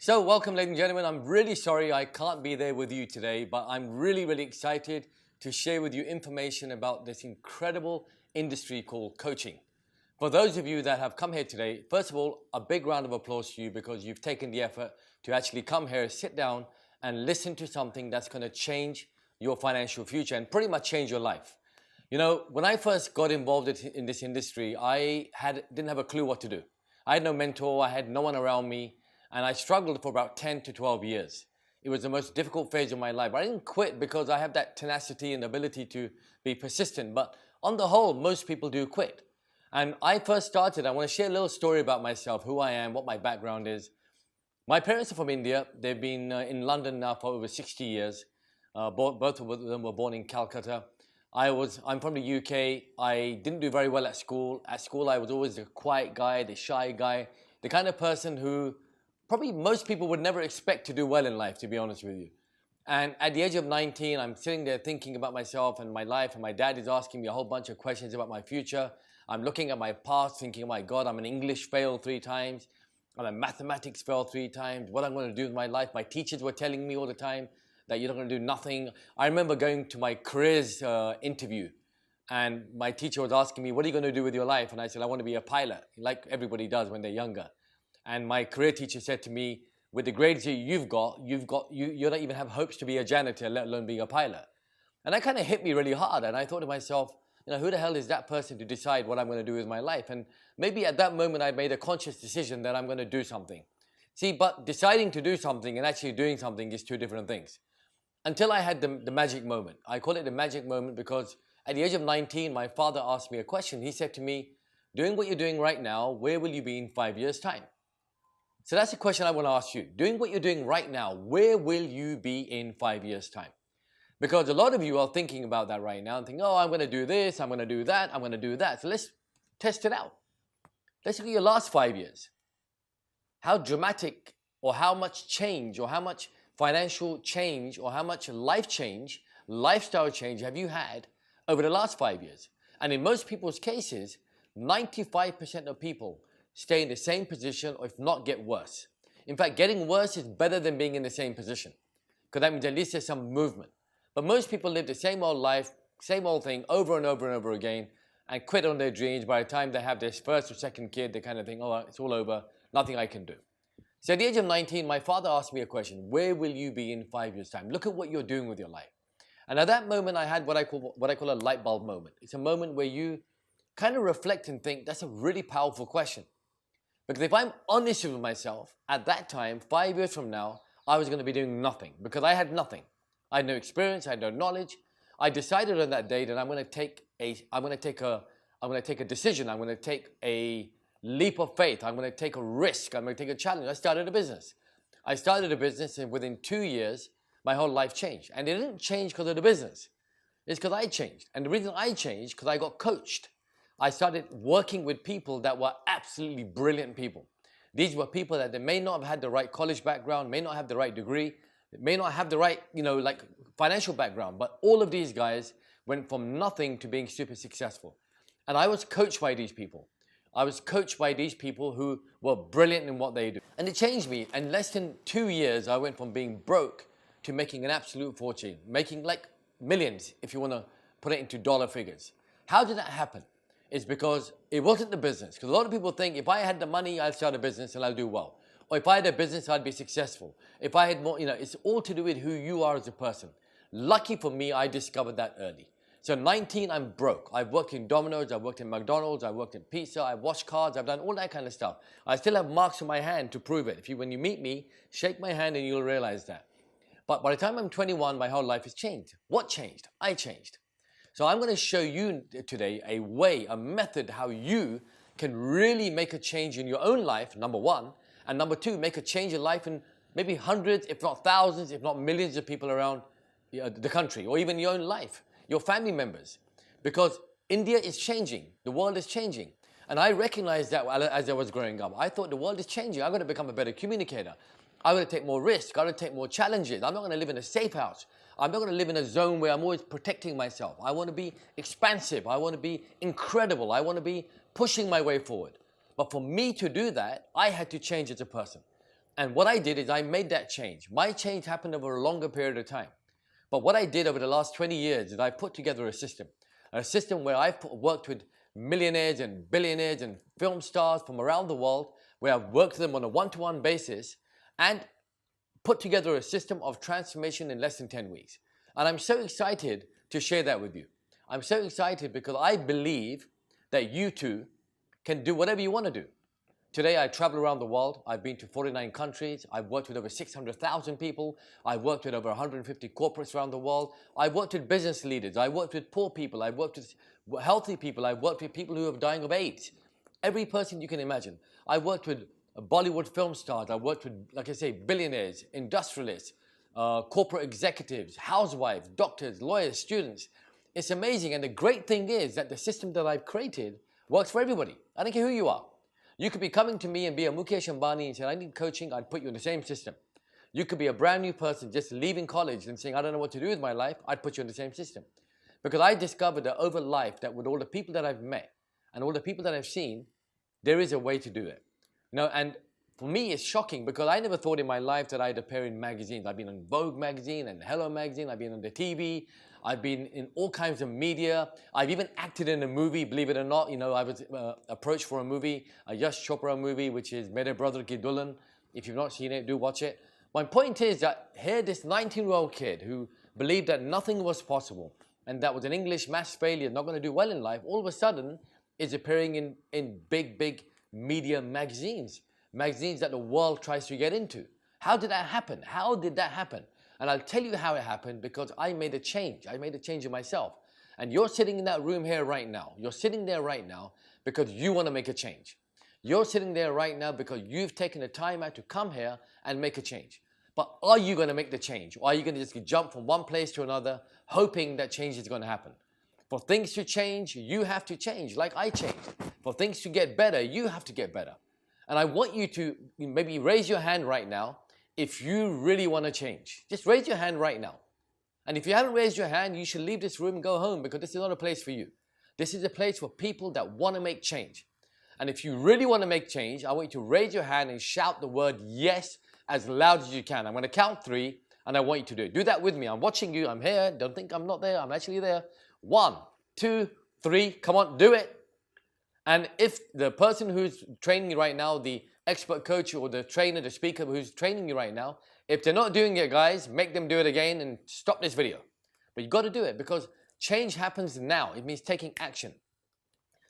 So welcome, ladies and gentlemen. I'm really sorry I can't be there with you today, but I'm really excited to share with you information about this incredible industry called coaching. For those of you that have come here today, first of all, a big round of applause to you because you've taken the effort to actually come here, sit down and listen to something that's going to change your financial future and pretty much change your life. You know, when I first got involved in this industry, didn't have a clue what to do. I had no mentor, I had no one around me, and I struggled for about 10 to 12 years. It was the most difficult phase of my life. But I didn't quit because I have that tenacity and ability to be persistent. But on the whole, most people do quit. And I first started, I want to share a little story about myself, who I am, what my background is. My parents are from India. They've been in London now for over 60 years. Both of them were born in Calcutta. I'm from the UK. I didn't do very well at school. At school, I was always the quiet guy, the shy guy, the kind of person who probably most people would never expect to do well in life, to be honest with you. And at the age of 19, I'm sitting there thinking about myself and my life, and my dad is asking me a whole bunch of questions about my future. I'm looking at my past, thinking, oh my God, I'm an English fail 3 times. I'm a mathematics fail 3 times. What I'm going to do with my life. My teachers were telling me all the time that you're not going to do nothing. I remember going to my careers interview, and my teacher was asking me, what are you going to do with your life? And I said, I want to be a pilot, like everybody does when they're younger. And my career teacher said to me, with the grades you don't even have hopes to be a janitor, let alone being a pilot. And that kind of hit me really hard. And I thought to myself, you know, who the hell is that person to decide what I'm going to do with my life? And maybe at that moment I made a conscious decision that I'm going to do something. See, but deciding to do something and actually doing something is 2 different things. Until I had the magic moment. I call it the magic moment because at the age of 19, my father asked me a question. He said to me, doing what you're doing right now, where will you be in 5 years' time? So that's the question I want to ask you. Doing what you're doing right now, where will you be in 5 years' time? Because a lot of you are thinking about that right now and thinking, oh, I'm going to do this, I'm going to do that, I'm going to do that. So let's test it out. Let's look at your last 5 years. How dramatic or how much change or how much financial change or how much life change, lifestyle change have you had over the last 5 years? And in most people's cases, 95% of people stay in the same position or if not get worse. In fact, getting worse is better than being in the same position because that means at least there's some movement. But most people live the same old life, same old thing over and over again and quit on their dreams. By the time they have their first or second kid, they kind of think, oh, it's all over, nothing I can do. So at the age of 19, my father asked me a question, where will you be in 5 years' time? Look at what you're doing with your life. And at that moment, I had what I call a light bulb moment. It's a moment where you kind of reflect and think, that's a really powerful question. Because if I'm honest with myself, at that time, 5 years from now, I was going to be doing nothing because I had nothing. I had no experience, I had no knowledge. I decided on that day that I'm going to take a decision. I'm going to take a leap of faith. I'm going to take a risk. I'm going to take a challenge. I started a business. And within 2 years, my whole life changed. And it didn't change because of the business. It's because I changed. And the reason I changed, because I got coached. I started working with people that were absolutely brilliant people. These were people that they may not have had the right college background, may not have the right degree, may not have the right, financial background, but all of these guys went from nothing to being super successful. And I was coached by these people. I was coached by these people who were brilliant in what they do. And it changed me. In less than 2 years, I went from being broke to making an absolute fortune, making like millions, if you want to put it into dollar figures. How did that happen? It's because it wasn't the business. Because a lot of people think if I had the money, I'll start a business and I'll do well. Or if I had a business, I'd be successful. If I had more, it's all to do with who you are as a person. Lucky for me, I discovered that early. So 19, I'm broke. I've worked in Domino's, I've worked in McDonald's, I've worked in pizza, I've washed cars, I've done all that kind of stuff. I still have marks on my hand to prove it. When you meet me, shake my hand and you'll realize that. But by the time I'm 21, my whole life has changed. What changed? I changed. So I'm going to show you today a way, a method how you can really make a change in your own life, number 1. And number 2, make a change in life in maybe hundreds, if not thousands, if not millions of people around the country or even your own life, your family members. Because India is changing. The world is changing. And I recognized that as I was growing up. I thought the world is changing. I'm going to become a better communicator. I'm going to take more risks. I'm going to take more challenges. I'm not going to live in a safe house. I'm not going to live in a zone where I'm always protecting myself. I want to be expansive. I want to be incredible. I want to be pushing my way forward. But for me to do that, I had to change as a person. And what I did is I made that change. My change happened over a longer period of time. But what I did over the last 20 years is I put together a system where I've worked with millionaires and billionaires and film stars from around the world, where I've worked with them on a one-to-one basis and put together a system of transformation in less than 10 weeks. And I'm so excited to share that with you. I'm so excited because I believe that you too can do whatever you want to do. Today I travel around the world. I've been to 49 countries. I've worked with over 600,000 people. I've worked with over 150 corporates around the world. I've worked with business leaders. I've worked with poor people. I've worked with healthy people. I've worked with people who are dying of AIDS. Every person you can imagine. I've worked with Bollywood film stars. I've worked with, like I say, billionaires, industrialists, corporate executives, housewives, doctors, lawyers, students. It's amazing. And the great thing is that the system that I've created works for everybody. I don't care who you are. You could be coming to me and be a Mukesh Ambani and say, I need coaching, I'd put you in the same system. You could be a brand new person just leaving college and saying, I don't know what to do with my life, I'd put you in the same system. Because I discovered that over life, that with all the people that I've met and all the people that I've seen, there is a way to do it. And for me, it's shocking because I never thought in my life that I'd appear in magazines. I've been on Vogue magazine and Hello magazine, I've been on the TV, I've been in all kinds of media. I've even acted in a movie, believe it or not. I was approached for a movie, a Yash Chopra movie, which is Mere Brother Ki Dulhan. If you've not seen it, do watch it. My point is that here, this 19-year-old kid who believed that nothing was possible and that was an English maths failure, not going to do well in life, all of a sudden is appearing in big media magazines that the world tries to get into. How did that happen? How did that happen? And I'll tell you how it happened because I made a change. I made a change in myself. And you're sitting in that room here right now. You're sitting there right now because you want to make a change. You're sitting there right now because you've taken the time out to come here and make a change. But are you going to make the change? Or are you going to just jump from one place to another hoping that change is going to happen? For things to change, you have to change like I changed. For things to get better, you have to get better. And I want you to maybe raise your hand right now if you really want to change. Just raise your hand right now. And if you haven't raised your hand, you should leave this room and go home because this is not a place for you. This is a place for people that want to make change. And if you really want to make change, I want you to raise your hand and shout the word yes as loud as you can. I'm going to count 3 and I want you to do it. Do that with me. I'm watching you. I'm here. Don't think I'm not there. I'm actually there. 1, 2, 3. Come on, do it. And if the person who's training you right now, the expert coach or the trainer, the speaker who's training you right now, if they're not doing it, guys, make them do it again and stop this video. But you've got to do it because change happens now. It means taking action.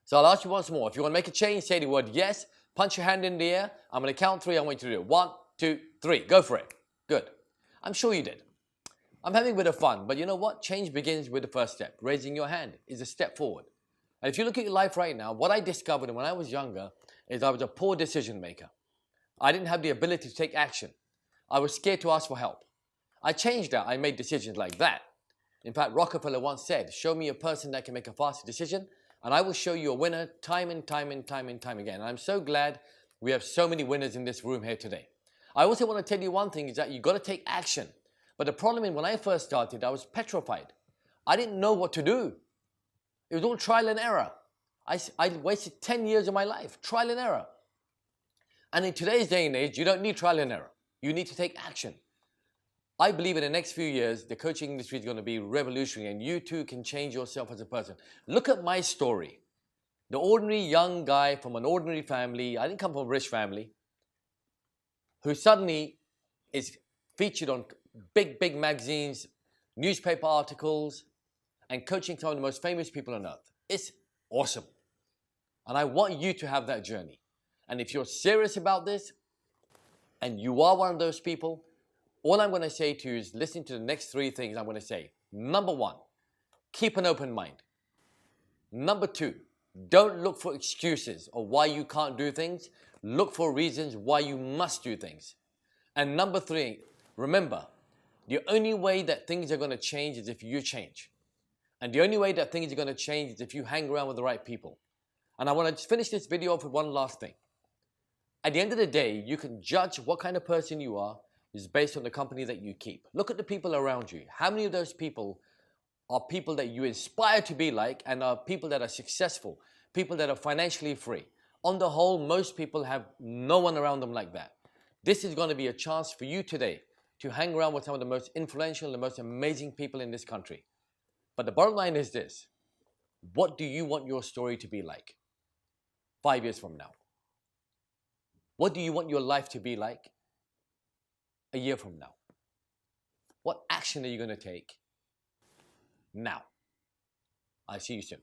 So I'll ask you once more. If you want to make a change, say the word yes, punch your hand in the air. I'm going to count 3. I want you to do it. 1, 2, 3. Go for it. Good. I'm sure you did. I'm having a bit of fun, but you know what? Change begins with the first step. Raising your hand is a step forward. And if you look at your life right now, what I discovered when I was younger is I was a poor decision maker. I didn't have the ability to take action. I was scared to ask for help. I changed that. I made decisions like that. In fact, Rockefeller once said, show me a person that can make a faster decision and I will show you a winner time and time again. And I'm so glad we have so many winners in this room here today. I also want to tell you one thing is that you've got to take action. But the problem is when I first started, I was petrified. I didn't know what to do. It was all trial and error. I wasted 10 years of my life, trial and error. And in today's day and age, you don't need trial and error. You need to take action. I believe in the next few years, the coaching industry is going to be revolutionary and you too can change yourself as a person. Look at my story. The ordinary young guy from an ordinary family, I didn't come from a rich family, who suddenly is featured on big magazines, newspaper articles, and coaching some of the most famous people on earth. It's awesome. And I want you to have that journey. And if you're serious about this, and you are one of those people, all I'm going to say to you is listen to the next 3 things I'm going to say. Number 1, keep an open mind. Number 2, don't look for excuses or why you can't do things. Look for reasons why you must do things. And number 3, remember, the only way that things are going to change is if you change. And the only way that things are going to change is if you hang around with the right people. And I want to finish this video off with one last thing. At the end of the day, you can judge what kind of person you are is based on the company that you keep. Look at the people around you. How many of those people are people that you inspire to be like and are people that are successful, people that are financially free? On the whole, most people have no one around them like that. This is going to be a chance for you today to hang around with some of the most influential and the most amazing people in this country. But the bottom line is this: what do you want your story to be like 5 years from now? What do you want your life to be like a year from now? What action are you going to take now? I'll see you soon.